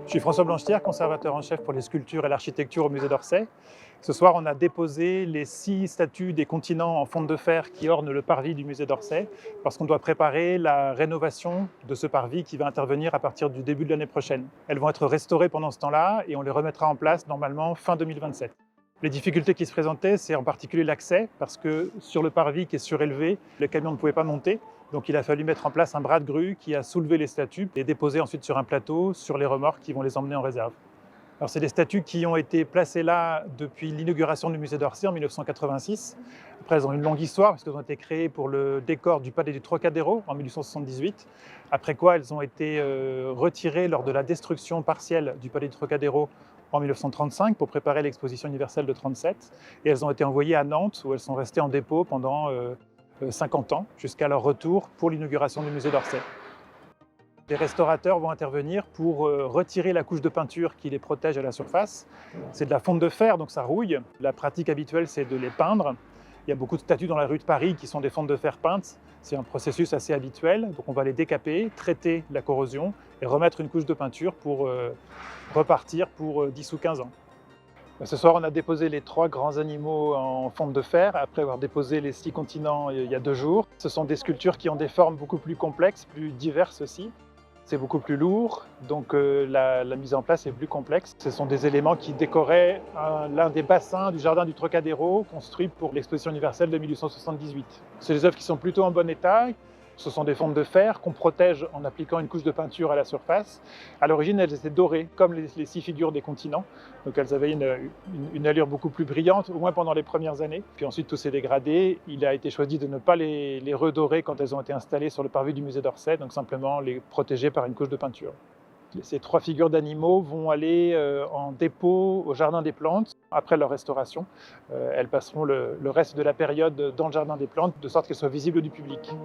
Je suis François Blanchetière, conservateur en chef pour les sculptures et l'architecture au musée d'Orsay. Ce soir, on a déposé les 6 statues des continents en fonte de fer qui ornent le parvis du musée d'Orsay, parce qu'on doit préparer la rénovation de ce parvis qui va intervenir à partir du début de l'année prochaine. Elles vont être restaurées pendant ce temps-là et on les remettra en place normalement fin 2027. Les difficultés qui se présentaient, c'est en particulier l'accès, parce que sur le parvis qui est surélevé, le camion ne pouvait pas monter. Donc il a fallu mettre en place un bras de grue qui a soulevé les statues et déposé ensuite sur un plateau sur les remorques qui vont les emmener en réserve. Alors c'est des statues qui ont été placées là depuis l'inauguration du musée d'Orsay en 1986. Après, elles ont une longue histoire parce qu'elles ont été créées pour le décor du palais du Trocadéro en 1878. Après quoi, elles ont été retirées lors de la destruction partielle du palais du Trocadéro en 1935 pour préparer l'exposition universelle de 1937. Et elles ont été envoyées à Nantes où elles sont restées en dépôt pendant 50 ans jusqu'à leur retour pour l'inauguration du musée d'Orsay. Les restaurateurs vont intervenir pour retirer la couche de peinture qui les protège à la surface. C'est de la fonte de fer, donc ça rouille. La pratique habituelle, c'est de les peindre. Il y a beaucoup de statues dans la rue de Paris qui sont des fontes de fer peintes. C'est un processus assez habituel. Donc on va les décaper, traiter la corrosion et remettre une couche de peinture pour repartir pour 10 ou 15 ans. Ce soir, on a déposé les 3 grands animaux en fonte de fer, après avoir déposé les 6 continents il y a 2 jours. Ce sont des sculptures qui ont des formes beaucoup plus complexes, plus diverses aussi. C'est beaucoup plus lourd, donc la mise en place est plus complexe. Ce sont des éléments qui décoraient l'un des bassins du jardin du Trocadéro, construit pour l'exposition universelle de 1878. C'est des œuvres qui sont plutôt en bon état. Ce sont des fontes de fer qu'on protège en appliquant une couche de peinture à la surface. À l'origine, elles étaient dorées, comme les 6 figures des continents. Donc elles avaient une allure beaucoup plus brillante, au moins pendant les premières années. Puis ensuite, tout s'est dégradé. Il a été choisi de ne pas les redorer quand elles ont été installées sur le parvis du musée d'Orsay, donc simplement les protéger par une couche de peinture. Ces 3 figures d'animaux vont aller en dépôt au Jardin des Plantes après leur restauration. Elles passeront le reste de la période dans le Jardin des Plantes, de sorte qu'elles soient visibles du public.